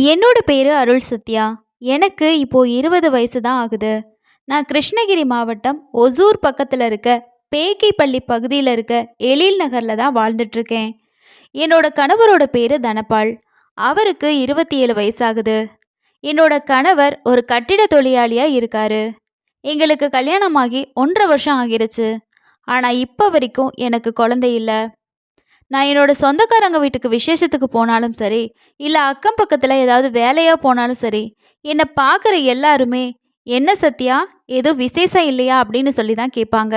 என்னோட பேரு அருள் சத்யா. எனக்கு இப்போ 20 வயசு தான் ஆகுது. நான் கிருஷ்ணகிரி மாவட்டம் ஒசூர் பக்கத்துல இருக்க பேக்கிப்பள்ளி பகுதியில் இருக்க எழில் நகர்ல தான் வாழ்ந்துட்டு இருக்கேன். என்னோட கணவரோட பேரு தனபால். அவருக்கு 27 வயசாகுது. என்னோட கணவர் ஒரு கட்டிட தொழிலாளியா இருக்காரு. எங்களுக்கு கல்யாணமாகி 1.5 வருஷம் ஆகிருச்சு. ஆனா இப்ப வரைக்கும் எனக்கு குழந்தை இல்ல. நான் என்னோட சொந்தக்காரங்க வீட்டுக்கு விசேஷத்துக்கு போனாலும் சரி, இல்லை அக்கம் பக்கத்தில் ஏதாவது வேலையாக போனாலும் சரி, என்னை பார்க்குற எல்லாருமே என்ன சத்யா, ஏதோ விசேஷம் இல்லையா அப்படின்னு சொல்லி தான் கேட்பாங்க.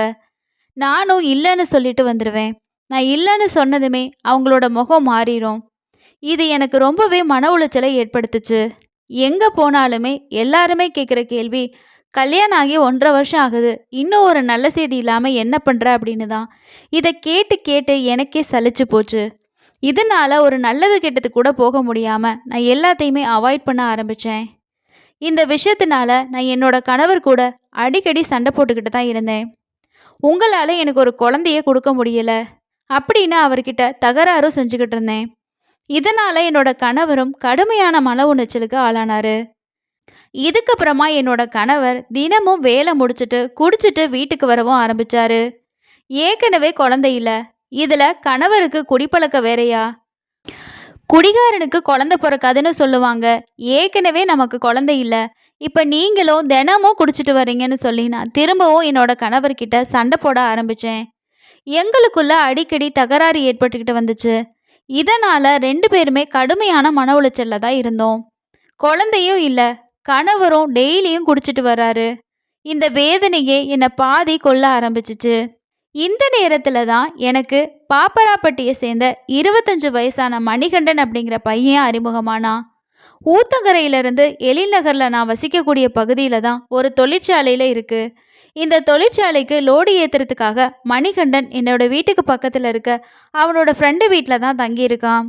நானும் இல்லைன்னு சொல்லிட்டு வந்துடுவேன். நான் இல்லைன்னு சொன்னதுமே அவங்களோட முகம் மாறிடும். இது எனக்கு ரொம்பவே மன உளைச்சலை ஏற்படுத்துச்சு. எங்கே போனாலுமே எல்லாருமே கேட்குற கேள்வி, கல்யாணம் ஆகி 1.5 வருஷம் ஆகுது, இன்னும் ஒரு நல்ல செய்தி இல்லாமல் என்ன பண்ணுற அப்படின்னு தான். இதை கேட்டு கேட்டு எனக்கே சலிச்சு போச்சு. இதனால ஒரு நல்லது கெட்டது கூட போக முடியாமல் நான் எல்லாத்தையுமே அவாய்ட் பண்ண ஆரம்பித்தேன். இந்த விஷயத்தினால நான் என்னோட கணவர் கூட அடிக்கடி சண்டை போட்டுக்கிட்டு தான் இருந்தேன். உங்களால் எனக்கு ஒரு குழந்தைய கொடுக்க முடியலை அப்படின்னு அவர்கிட்ட தகராறும் செஞ்சுக்கிட்டு இருந்தேன். இதனால் என்னோட கணவரும் கடுமையான மன உளைச்சலுக்கு ஆளானார். இதுக்கப்புறமா என்னோட கணவர் தினமும் வேலை முடிச்சுட்டு குடிச்சிட்டு வீட்டுக்கு வரவும் ஆரம்பிச்சாரு. ஏற்கனவே குழந்தை இல்லை, இதில் கணவருக்கு குடிப்பழக்க வேறையா? குடிகாரனுக்கு குழந்தை பிறக்காதுன்னு சொல்லுவாங்க. ஏற்கனவே நமக்கு குழந்தை இல்லை, இப்போ நீங்களும் தினமும் குடிச்சிட்டு வரீங்கன்னு சொல்லி நான் திரும்பவும் என்னோட கணவர்கிட்ட சண்டை போட ஆரம்பித்தேன். எங்களுக்குள்ள அடிக்கடி தகராறு ஏற்பட்டுக்கிட்டு வந்துச்சு. இதனால் 2 பேருமே கடுமையான மன உளைச்சலில் தான் இருந்தோம். குழந்தையும் இல்லை, கணவரும் டெய்லியும் குடிச்சிட்டு வர்றாரு. இந்த வேதனையே என்னை பாதி கொல்ல ஆரம்பிச்சிச்சு. இந்த நேரத்தில் தான் எனக்கு பாப்பராப்பட்டியை சேர்ந்த 25 வயசான மணிகண்டன் அப்படிங்கிற பையன் அறிமுகமானா. ஊத்தங்கரையிலிருந்து எழில் நகரில் நான் வசிக்கக்கூடிய பகுதியில் தான் ஒரு தொழிற்சாலையில் இருக்குது. இந்த தொழிற்சாலைக்கு லோடு ஏற்றுறதுக்காக மணிகண்டன் என்னோட வீட்டுக்கு பக்கத்தில் இருக்க அவனோட ஃப்ரெண்டு வீட்டில் தான் தங்கியிருக்கான்.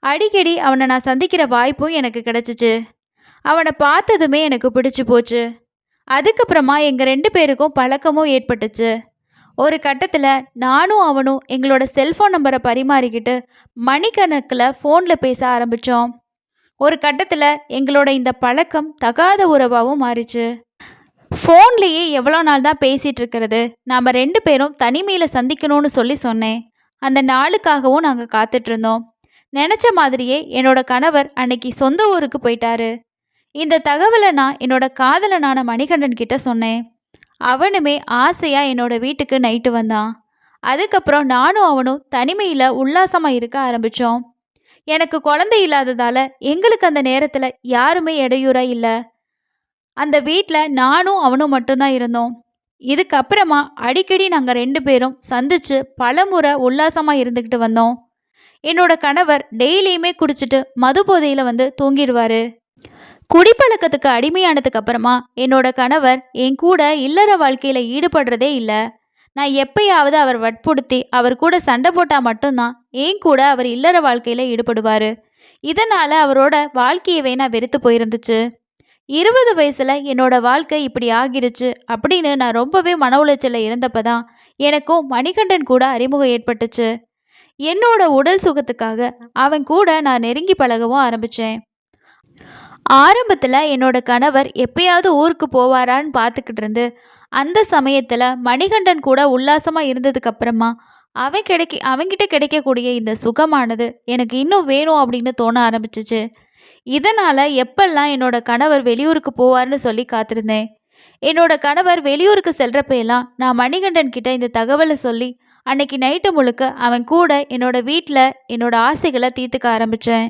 அடிக்கடி அவனை நான் சந்திக்கிற வாய்ப்பும் எனக்கு கிடச்சிச்சு. அவனை பார்த்ததுமே எனக்கு பிடிச்சி போச்சு. அதுக்கப்புறமா எங்கள் 2 பேருக்கும் பழக்கமும் ஏற்பட்டுச்சு. ஒரு கட்டத்தில் நானும் அவனும் எங்களோட செல்ஃபோன் நம்பரை பரிமாறிக்கிட்டு மணிக்கணக்கில் ஃபோனில் பேச ஆரம்பித்தோம். ஒரு கட்டத்தில் எங்களோட இந்த பழக்கம் தகாத உறவாகவும் மாறிச்சு. ஃபோன்லேயே எவ்வளோ நாள் தான் பேசிகிட்டு இருக்கிறது, நாம் 2 பேரும் தனிமையில் சந்திக்கணும்னு சொல்லி சொன்னேன். அந்த நாளுக்காகவும் நாங்கள் காத்துட்ருந்தோம். நினச்ச மாதிரியே என்னோட கணவர் அன்னைக்கு சொந்த ஊருக்கு போயிட்டாரு. இந்த தகவலை நான் என்னோட காதலனான மணிகண்டன் கிட்ட சொன்னேன். அவனுமே ஆசையாக என்னோட வீட்டுக்கு நைட்டு வந்தான். அதுக்கப்புறம் நானும் அவனும் தனிமையில் உல்லாசமாக இருக்க ஆரம்பித்தோம். எனக்கு குழந்தை இல்லாததால் எங்களுக்கு அந்த நேரத்தில் யாருமே இடையூறாக இல்லை. அந்த வீட்டில் நானும் அவனும் மட்டும்தான் இருந்தோம். இதுக்கப்புறமா அடிக்கடி நாங்கள் 2 பேரும் சந்தித்து பலமுறை உல்லாசமாக இருந்துக்கிட்டு வந்தோம். என்னோட கணவர் டெய்லியுமே குடிச்சிட்டு மது போதையில் வந்து தூங்கிடுவார். குடிப்பழக்கத்துக்கு அடிமையானதுக்கு அப்புறமா என்னோட கணவர் என் கூட இல்லற வாழ்க்கையில் ஈடுபடுறதே இல்லை. நான் எப்பயாவது அவர் வற்புறுத்தி அவர் கூட சண்டை போட்டால் மட்டும்தான் என் கூட அவர் இல்லற வாழ்க்கையில் ஈடுபடுவார். இதனால் அவரோட வாழ்க்கையவே நான் வெறுத்து போயிருந்துச்சு. 20 வயசில் என்னோட வாழ்க்கை இப்படி ஆகிருச்சு அப்படின்னு நான் ரொம்பவே மன உளைச்சலில் இருந்தப்போ தான் எனக்கும் மணிகண்டன் கூட அறிமுகம் ஏற்பட்டுச்சு. என்னோட உடல் சுகத்துக்காக அவன் கூட நான் நெருங்கி பழகவும் ஆரம்பித்தேன். ஆரம்பத்தில் என்னோட கணவர் எப்பயாவது ஊருக்கு போவாரான்னு பார்த்துக்கிட்டு இருந்து அந்த சமயத்தில் மணிகண்டன் கூட உல்லாசமாக இருந்ததுக்கப்புறமா அவன்கிட்ட கிடைக்கக்கூடிய இந்த சுகமானது எனக்கு இன்னும் வேணும் அப்படின்னு தோண ஆரம்பிச்சிச்சு. இதனால் எப்பெல்லாம் என்னோட கணவர் வெளியூருக்கு போவார்னு சொல்லி காத்திருந்தேன். என்னோட கணவர் வெளியூருக்கு செல்கிறப்பெல்லாம் நான் மணிகண்டன் கிட்ட இந்த தகவலை சொல்லி அன்னைக்கு நைட்டு முழுக்க அவன் கூட என்னோட வீட்டில் என்னோட ஆசைகளை தீர்த்துக்க ஆரம்பித்தேன்.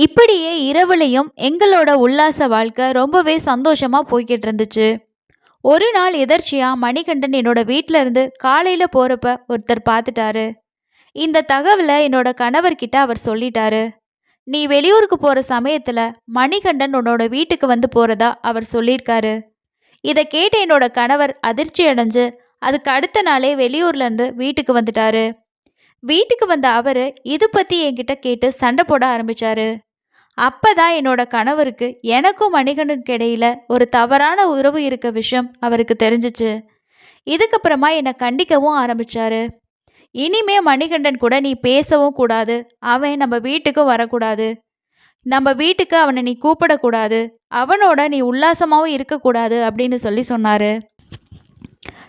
இப்படியே இரவுலையும் எங்களோட உல்லாச வாழ்க்கை ரொம்பவே சந்தோஷமாக போய்கிட்டு இருந்துச்சு. ஒரு நாள் எதர்ச்சியாக மணிகண்டன் என்னோட வீட்டில் இருந்து காலையில் போகிறப்ப ஒருத்தர் பார்த்துட்டாரு. இந்த தகவலை என்னோட கணவர்கிட்ட அவர் சொல்லிட்டாரு. நீ வெளியூருக்கு போகிற சமயத்தில் மணிகண்டன் உன்னோட வீட்டுக்கு வந்து போகிறதா அவர் சொல்லியிருக்காரு. இதை கேட்டு என்னோட கணவர் அதிர்ச்சி அடைஞ்சு அதுக்கு அடுத்த நாளே வெளியூர்லேருந்து வீட்டுக்கு வந்துட்டாரு. வீட்டுக்கு வந்த அவர் இது பற்றி என்கிட்ட கேட்டு சண்டை போட ஆரம்பித்தார். அப்போ தான் என்னோட கணவருக்கு எனக்கும் மணிகண்டனுக்கு இடையில ஒரு தவறான உறவு இருக்க விஷயம் அவருக்கு தெரிஞ்சிச்சு. இதுக்கப்புறமா என்னை கண்டிக்கவும் ஆரம்பித்தார். இனிமே மணிகண்டன் கூட நீ பேசவும் கூடாது, அவன் நம்ம வீட்டுக்கும் வரக்கூடாது. நம்ம வீட்டுக்கு அவனை நீ கூப்பிடக்கூடாது, அவனோட நீ உல்லாசமாகவும் இருக்கக்கூடாது அப்படின்னு சொன்னாரு.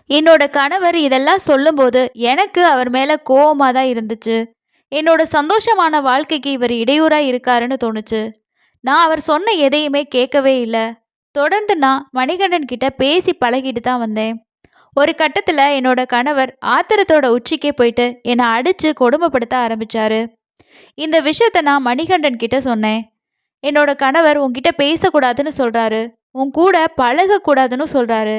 என்னோட கணவர் இதெல்லாம் சொல்லும்போது எனக்கு அவர் மேலே கோவமாக தான் இருந்துச்சு. என்னோட சந்தோஷமான வாழ்க்கைக்கு இவர் இடையூறாக இருக்காருன்னு தோணுச்சு. நான் அவர் சொன்ன எதையுமே கேட்கவே இல்லை. தொடர்ந்து நான் மணிகண்டன் கிட்ட பேசி பழகிட்டு தான் வந்தேன். ஒரு கட்டத்தில் என்னோட கணவர் ஆத்திரத்தோட உச்சிக்கே போயிட்டு என்னை அடித்து கொடுமைப்படுத்த ஆரம்பித்தார். இந்த விஷயத்த நான் மணிகண்டன் கிட்ட சொன்னேன். என்னோட கணவர் உன்கிட்ட பேசக்கூடாதுன்னு சொல்கிறாரு, உன் கூட பழகக்கூடாதுன்னு சொல்கிறாரு.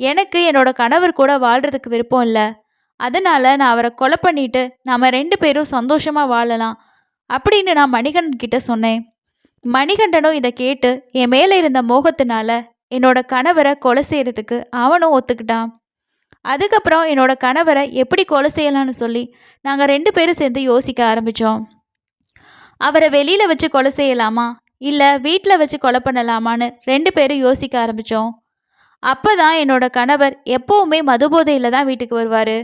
எனக்கு என்னோட கணவர் கூட வாழ்கிறதுக்கு விருப்பம் இல்லை. அதனால் நான் அவரை கொலை பண்ணிட்டு நம்ம 2 பேரும் சந்தோஷமாக வாழலாம் அப்படின்னு நான் மணிகண்டன் கிட்ட சொன்னேன். மணிகண்டனும் இதை கேட்டு என் மேலே இருந்த மோகத்தினால என்னோட கணவரை கொலை செய்கிறதுக்கு அவனும் ஒத்துக்கிட்டான். அதுக்கப்புறம் என்னோட கணவரை எப்படி கொலை செய்யலான்னு சொல்லி நாங்கள் 2 பேரும் சேர்ந்து யோசிக்க ஆரம்பித்தோம். அவரை வெளியில் வச்சு கொலை செய்யலாமா இல்லை வீட்டில் வச்சு கொலை பண்ணலாமான்னு 2 பேரும் யோசிக்க ஆரம்பித்தோம். அப்போ தான் என்னோட கணவர் எப்போவுமே மதுபோதையில் தான் வீட்டுக்கு வருவார்.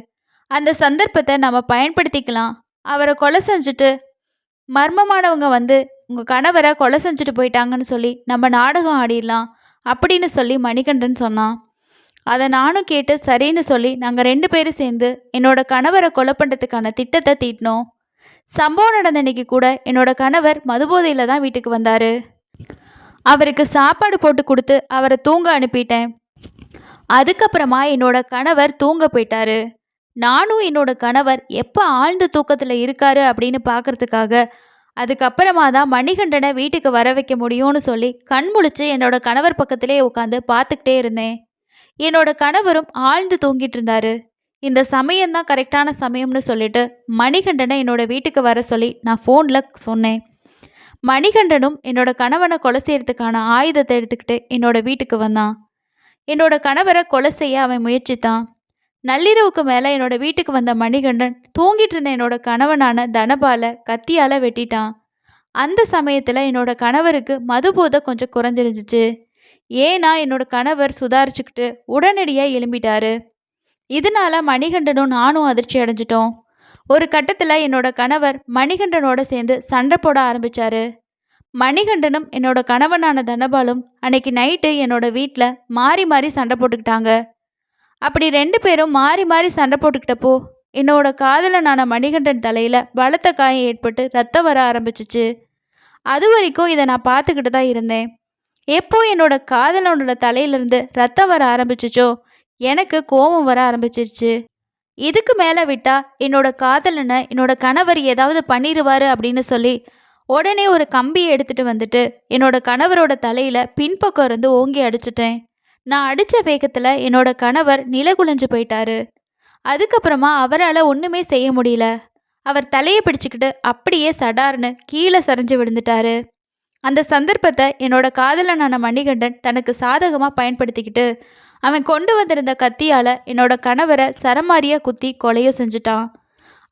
அந்த சந்தர்ப்பத்தை நம்ம பயன்படுத்திக்கலாம். அவரை கொலை செஞ்சுட்டு மர்மமானவங்க வந்து உங்கள் கணவரை கொலை செஞ்சுட்டு போயிட்டாங்கன்னு சொல்லி நம்ம நாடகம் ஆடிடலாம் அப்படின்னு சொல்லி மணிகண்டன் சொன்னான். அதை நானும் கேட்டு சரின்னு சொல்லி நாங்கள் 2 பேரும் சேர்ந்து என்னோட கணவரை கொலை பண்ணுறதுக்கான திட்டத்தை தீட்டினோம். சம்பவம் நடந்த அன்னைக்கு கூட என்னோட கணவர் மதுபோதையில் தான் வீட்டுக்கு வந்தார். அவருக்கு சாப்பாடு போட்டு கொடுத்து அவரை தூங்க அனுப்பிட்டேன். அதுக்கப்புறமா என்னோட கணவர் தூங்க போயிட்டாரு. நானும் என்னோட கணவர் எப்போ ஆழ்ந்த தூக்கத்தில் இருக்காரு அப்படின்னு பார்க்கறதுக்காக அதுக்கப்புறமா தான் மணிகண்டனை வீட்டுக்கு வர வைக்க முடியும்னு சொல்லி கண் முழிச்சு என்னோட கணவர் பக்கத்திலே உட்காந்து பார்த்துக்கிட்டே இருந்தேன். என்னோட கணவரும் ஆழ்ந்து தூங்கிட்டு இருந்தாரு. இந்த சமயம்தான் கரெக்டான சமயம்னு சொல்லிட்டு மணிகண்டனை என்னோட வீட்டுக்கு வர சொல்லி நான் ஃபோனில் சொன்னேன். மணிகண்டனும் என்னோட கணவனை கொலை செய்யறதுக்கான ஆயுதத்தை எடுத்துக்கிட்டு என்னோட வீட்டுக்கு வந்தான். என்னோட கணவரை கொலை செய்ய அவன் முயற்சித்தான். நள்ளிரவுக்கு மேலே என்னோட வீட்டுக்கு வந்த மணிகண்டன் தூங்கிட்டு இருந்த என்னோட கணவனான தனபாலை கத்தியால் வெட்டிட்டான். அந்த சமயத்தில் என்னோட கணவருக்கு மதுபோதை கொஞ்சம் குறைஞ்சிருந்துச்சு. ஏன்னா என்னோட கணவர் சுதாரிச்சுக்கிட்டு உடனடியாக எழும்பிட்டாரு. இதனால மணிகண்டனும் நானும் அதிர்ச்சி அடைஞ்சிட்டோம். ஒரு கட்டத்தில் என்னோட கணவர் மணிகண்டனோட சேர்ந்து சண்டை போட ஆரம்பித்தார். மணிகண்டனும் என்னோட கணவனான தனபாலும் அன்னைக்கு நைட்டு என்னோட வீட்டில் மாறி மாறி சண்டை போட்டுக்கிட்டாங்க. அப்படி 2 பேரும் மாறி மாறி சண்டை போட்டுக்கிட்டப்போ என்னோட காதலனான மணிகண்டன் தலையில் பலத்த காயம் ஏற்பட்டு ரத்தம் வர ஆரம்பிச்சிச்சு. அது வரைக்கும் இதை நான் பார்த்துக்கிட்டு தான் இருந்தேன். எப்போ என்னோட காதலனோட தலையிலேருந்து ரத்தம் வர ஆரம்பிச்சிச்சோ எனக்கு கோபம் வர ஆரம்பிச்சிருச்சு. இதுக்கு மேலே விட்டால் என்னோட காதலனை என்னோட கணவர் ஏதாவது பண்ணிடுவார் அப்படின்னு சொல்லி உடனே ஒரு கம்பியை எடுத்துகிட்டு வந்துட்டு என்னோட கணவரோட தலையில் பின்பக்கம் இருந்து ஓங்கி அடிச்சிட்டேன். நான் அடித்த வேகத்தில் என்னோட கணவர் நிலகுலைஞ்சு போயிட்டாரு. அதுக்கப்புறமா அவரால் ஒன்றுமே செய்ய முடியல. அவர் தலையை பிடிச்சிக்கிட்டு அப்படியே சடார்னு கீழே சரிஞ்சு விழுந்துட்டாரு. அந்த சந்தர்ப்பத்தை என்னோட காதலனான மணிகண்டன் தனக்கு சாதகமாக பயன்படுத்திக்கிட்டு அவன் கொண்டு வந்திருந்த கத்தியால் என்னோட கணவரை சரமாரியாக குத்தி கொலையை செஞ்சுட்டான்.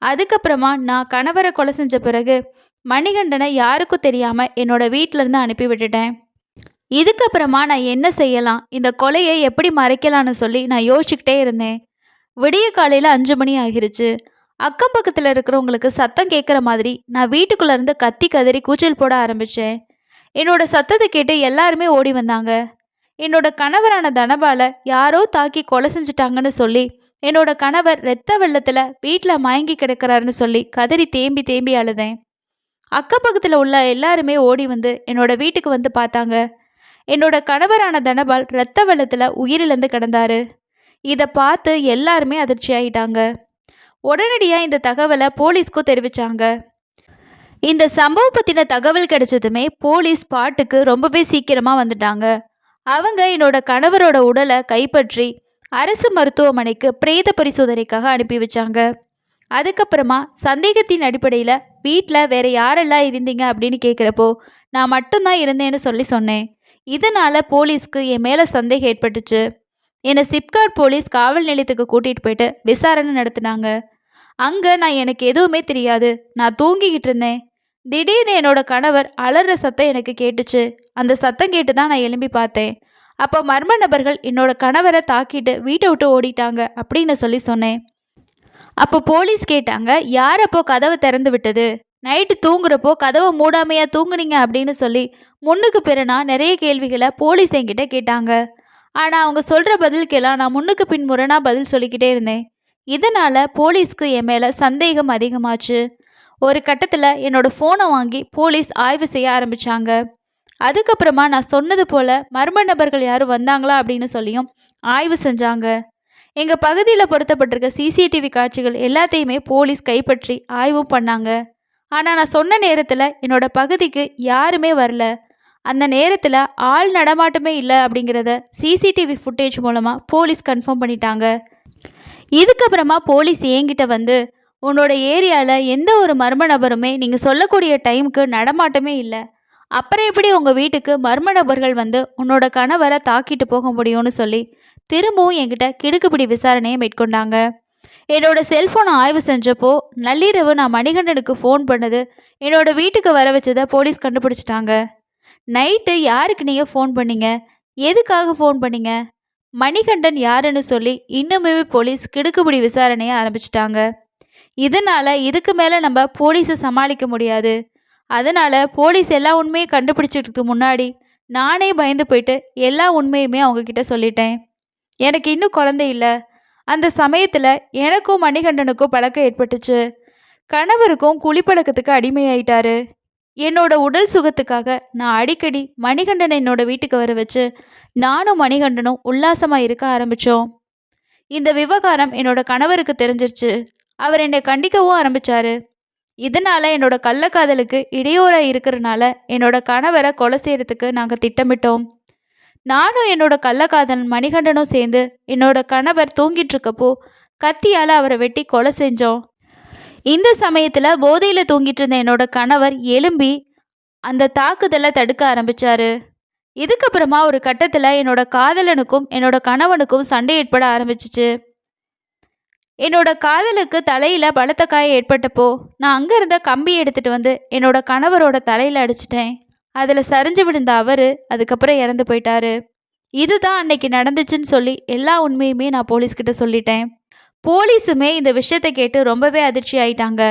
அதுக்கப்புறமா நான் கணவரை கொலை செஞ்ச பிறகு மணிகண்டனை யாருக்கும் தெரியாமல் என்னோட வீட்டிலேருந்து அனுப்பி விட்டுட்டேன். இதுக்கப்புறமா நான் என்ன செய்யலாம், இந்த கொலையை எப்படி மறைக்கலான்னு சொல்லி நான் யோசிச்சுக்கிட்டே இருந்தேன். விடிய காலையில் 5 மணி ஆகிருச்சு. அக்கம் பக்கத்தில் இருக்கிறவங்களுக்கு சத்தம் கேட்குற மாதிரி நான் வீட்டுக்குள்ளேருந்து கத்தி கதறி கூச்சல் போட ஆரம்பித்தேன். என்னோட சத்தத்தை கேட்டு எல்லாருமே ஓடி வந்தாங்க. என்னோட கணவரான தனபாலை யாரோ தாக்கி கொலை செஞ்சுட்டாங்கன்னு சொல்லி என்னோட கணவர் இரத்த வெள்ளத்தில் வீட்டில் மயங்கி கிடக்கிறாருன்னு சொல்லி கதறி தேம்பி தேம்பி அழுதேன். அக்கப்பக்கத்தில் உள்ள எல்லாருமே ஓடி வந்து என்னோட வீட்டுக்கு வந்து பார்த்தாங்க. என்னோட கணவரான தனபால் இரத்த வெள்ளத்தில் உயிரிழந்து கிடந்தாரு. இதை பார்த்து எல்லாருமே அதிர்ச்சி ஆகிட்டாங்க. உடனடியாக இந்த தகவலை போலீஸ்க்கும் தெரிவித்தாங்க. இந்த சம்பவம் பற்றின தகவல் கிடைச்சதுமே போலீஸ் ஸ்பாட்டுக்கு ரொம்பவே சீக்கிரமாக வந்துட்டாங்க. அவங்க என்னோட கணவரோட உடலை கைப்பற்றி அரசு மருத்துவமனைக்கு பிரேத பரிசோதனைக்காக அனுப்பி வச்சாங்க. அதுக்கப்புறமா சந்தேகத்தின் அடிப்படையில் வீட்டில் வேறு யாரெல்லாம் இருந்தீங்க அப்படின்னு கேட்குறப்போ நான் மட்டும்தான் இருந்தேன்னு சொன்னேன். இதனால் போலீஸ்க்கு என் மேலே சந்தேகம் ஏற்பட்டுச்சு. என்னை சிப்காட் போலீஸ் காவல் நிலையத்துக்கு கூட்டிகிட்டு போயிட்டு விசாரணை நடத்தினாங்க. அங்கே நான் எனக்கு எதுவுமே தெரியாது, நான் தூங்கிக்கிட்டு இருந்தேன். திடீர்னு என்னோட கணவர் அலற சத்தம் எனக்கு கேட்டுச்சு. அந்த சத்தம் கேட்டு தான் நான் எழும்பி பார்த்தேன். அப்போ மர்ம நபர்கள் என்னோட கணவரை தாக்கிட்டு வீட்டை விட்டு ஓடிட்டாங்க அப்படின்னு சொன்னேன். அப்போ போலீஸ் கேட்டாங்க, யார் அப்போ கதவை திறந்து விட்டது, நைட்டு தூங்குறப்போ கதவை மூடாமையா தூங்குனீங்க அப்படின்னு சொல்லி முன்னுக்கு பிறனா நிறைய கேள்விகளை போலீஸ் என்கிட்ட கேட்டாங்க. ஆனால் அவங்க சொல்கிற பதிலுக்கெல்லாம் நான் முன்னுக்கு பின் முரணா பதில் சொல்லிக்கிட்டே இருந்தேன். இதனால் போலீஸ்க்கு என் மேலே சந்தேகம் அதிகமாச்சு. ஒரு கட்டத்தில் என்னோடய ஃபோனை வாங்கி போலீஸ் ஆய்வு செய்ய ஆரம்பித்தாங்க. அதுக்கப்புறமா நான் சொன்னது போல் மர்ம நபர்கள் யாரும் வந்தாங்களா அப்படின்னு சொல்லியும் ஆய்வு செஞ்சாங்க. எங்கள் பகுதியில் பொருத்தப்பட்டிருக்க சிசிடிவி காட்சிகள் எல்லாத்தையுமே போலீஸ் கைப்பற்றி ஆய்வும் பண்ணாங்க. ஆனால் நான் சொன்ன நேரத்தில் என்னோடய பகுதிக்கு யாருமே வரல. அந்த நேரத்தில் ஆள் நடமாட்டமே இல்லை அப்படிங்கிறத சிசிடிவி ஃபுட்டேஜ் மூலமாக போலீஸ் கன்ஃபார்ம் பண்ணிட்டாங்க. இதுக்கப்புறமா போலீஸ் என்கிட்ட வந்து, உன்னோட ஏரியாவில் எந்த ஒரு மர்ம நபருமே நீங்கள் சொல்லக்கூடிய டைமுக்கு நடமாட்டமே இல்லை, அப்புறம் எப்படி உங்கள் வீட்டுக்கு மர்ம நபர்கள் வந்து உன்னோட கணவரை தாக்கிட்டு போக முடியும்னு சொல்லி திரும்பவும் என்கிட்ட கிடுக்குப்பிடி விசாரணையை மேற்கொண்டாங்க. என்னோட செல்ஃபோனை ஆய்வு செஞ்சப்போ நள்ளிரவு நான் மணிகண்டனுக்கு ஃபோன் பண்ணது என்னோட வீட்டுக்கு வர வச்சதை போலீஸ் கண்டுபிடிச்சிட்டாங்க. நைட்டு யாருக்கு நீங்கள் ஃபோன் பண்ணீங்க, எதுக்காக ஃபோன் பண்ணீங்க, மணிகண்டன் யாருன்னு சொல்லி இன்னுமே போலீஸ் கிடுக்குப்பிடி விசாரணையை ஆரம்பிச்சிட்டாங்க. இதனால் இதுக்கு மேலே நம்ம போலீஸை சமாளிக்க முடியாது. அதனால் போலீஸ் எல்லா உண்மையும் கண்டுபிடிச்சிட்டு முன்னாடி நானே பயந்து போயிட்டு எல்லா உண்மையுமே அவங்கக்கிட்ட சொல்லிட்டேன். எனக்கு இன்னும் குழந்தை இல்லை. அந்த சமயத்தில் எனக்கும் மணிகண்டனுக்கும் பழக்கம் ஏற்பட்டுச்சு. கணவருக்கும் குளிப்பழக்கத்துக்கு அடிமையாயிட்டாரு. என்னோட உடல் சுகத்துக்காக நான் அடிக்கடி மணிகண்டனை என்னோட வீட்டுக்கு வர வச்சு நானும் மணிகண்டனும் உல்லாசமாக இருக்க ஆரம்பித்தோம். இந்த விவகாரம் என்னோட கணவருக்கு தெரிஞ்சிருச்சு. அவர் என்னை கண்டிக்கவும் ஆரம்பித்தார். இதனால் என்னோட கள்ளக்காதலுக்கு இடையூறாக இருக்கிறனால என்னோட கணவரை கொலை செய்கிறதுக்கு நாங்கள் திட்டமிட்டோம். நானும் என்னோட கள்ளக்காதல் மணிகண்டனும் சேர்ந்து என்னோட கணவர் தூங்கிட்டு இருக்கப்போ கத்தியால் அவரை வெட்டி கொலை செஞ்சோம். இந்த சமயத்தில் போதையில் தூங்கிட்டு இருந்த என்னோட கணவர் எழும்பி அந்த தாக்குதலை தடுக்க ஆரம்பித்தார். இதுக்கப்புறமா ஒரு கட்டத்தில் என்னோட காதலனுக்கும் என்னோட கணவனுக்கும் சண்டை ஏற்பட ஆரம்பிச்சிச்சு. என்னோட காதலுக்கு தலையில் பலத்த காயம் ஏற்பட்டப்போ நான் அங்கே இருந்த கம்பி எடுத்துகிட்டு வந்து என்னோட கணவரோட தலையில் அடிச்சிட்டேன். அதில் சரிஞ்சு விழுந்த அவர் அதுக்கப்புறம் இறந்து போயிட்டாரு. இதுதான் அன்னைக்கு நடந்துச்சுன்னு சொல்லி எல்லா உண்மையுமே நான் போலீஸ்கிட்ட சொல்லிட்டேன். போலீஸுமே இந்த விஷயத்தை கேட்டு ரொம்பவே அதிர்ச்சி ஆயிட்டாங்க.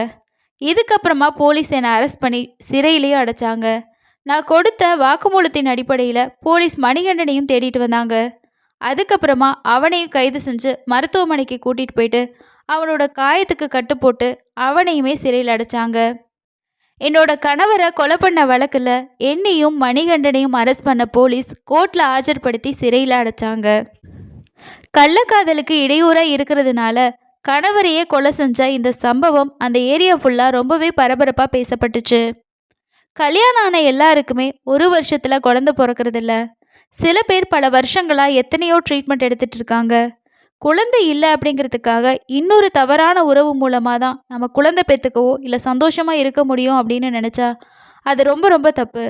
இதுக்கப்புறமா போலீஸ் என்னை அரெஸ்ட் பண்ணி சிறையிலேயும் அடைச்சாங்க. நான் கொடுத்த வாக்குமூலத்தின் அடிப்படையில் போலீஸ் மணிகண்டனையும் தேடிட்டு வந்தாங்க. அதுக்கப்புறமா அவனையும் கைது செஞ்சு மருத்துவமனைக்கு கூட்டிகிட்டு போயிட்டு அவனோட காயத்துக்கு கட்டு போட்டு அவனையுமே சிறையில் அடைச்சாங்க. என்னோட கணவரை கொலை பண்ண வழக்கில் என்னையும் மணிகண்டனையும் அரெஸ்ட் பண்ண போலீஸ் கோர்ட்டில் ஆஜர்படுத்தி சிறையில் அடைச்சாங்க. கள்ளக்காதலுக்கு இடையூறாக இருக்கிறதுனால கணவரையே கொலை செஞ்ச இந்த சம்பவம் அந்த ஏரியா ஃபுல்லாக ரொம்பவே பரபரப்பாக பேசப்பட்டுச்சு. கல்யாணம் ஆன எல்லாருக்குமே ஒரு வருஷத்தில் குழந்தை பிறக்கிறதில்ல. சில பேர் பல வருஷங்களாக எத்தனையோ ட்ரீட்மெண்ட் எடுத்துகிட்டு இருக்காங்க. குழந்தை இல்லை அப்படிங்கிறதுக்காக இன்னொரு தவறான உறவு மூலமாக தான் நம்ம குழந்தை பெற்றுக்கவோ இல்லை சந்தோஷமாக இருக்க முடியும் அப்படின்னு நினச்சா அது ரொம்ப ரொம்ப தப்பு.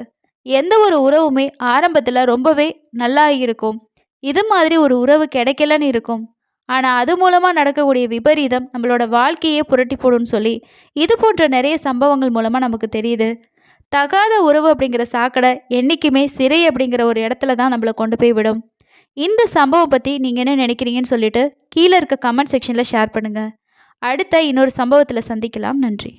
எந்த ஒரு உறவுமே ஆரம்பத்தில் ரொம்பவே நல்லா இருக்கும். இது மாதிரி ஒரு உறவு கிடைக்கலன்னு இருக்கும். ஆனால் அது மூலமாக நடக்கக்கூடிய விபரீதம் நம்மளோட வாழ்க்கையே புரட்டி போடும்னு சொல்லி இது போன்ற நிறைய சம்பவங்கள் மூலமாக நமக்கு தெரியுது. தகாத உறவு அப்படிங்கிற சாக்கடை என்றைக்குமே சிறை அப்படிங்கிற ஒரு இடத்துல தான் நம்மளை கொண்டு போய் விடும். இந்த சம்பவம் பற்றி நீங்கள் என்ன நினைக்கிறீங்கன்னு சொல்லிட்டு கீழே இருக்க கமெண்ட் செக்ஷனில் ஷேர் பண்ணுங்கள். அடுத்த இன்னொரு சம்பவத்தில் சந்திக்கலாம். நன்றி.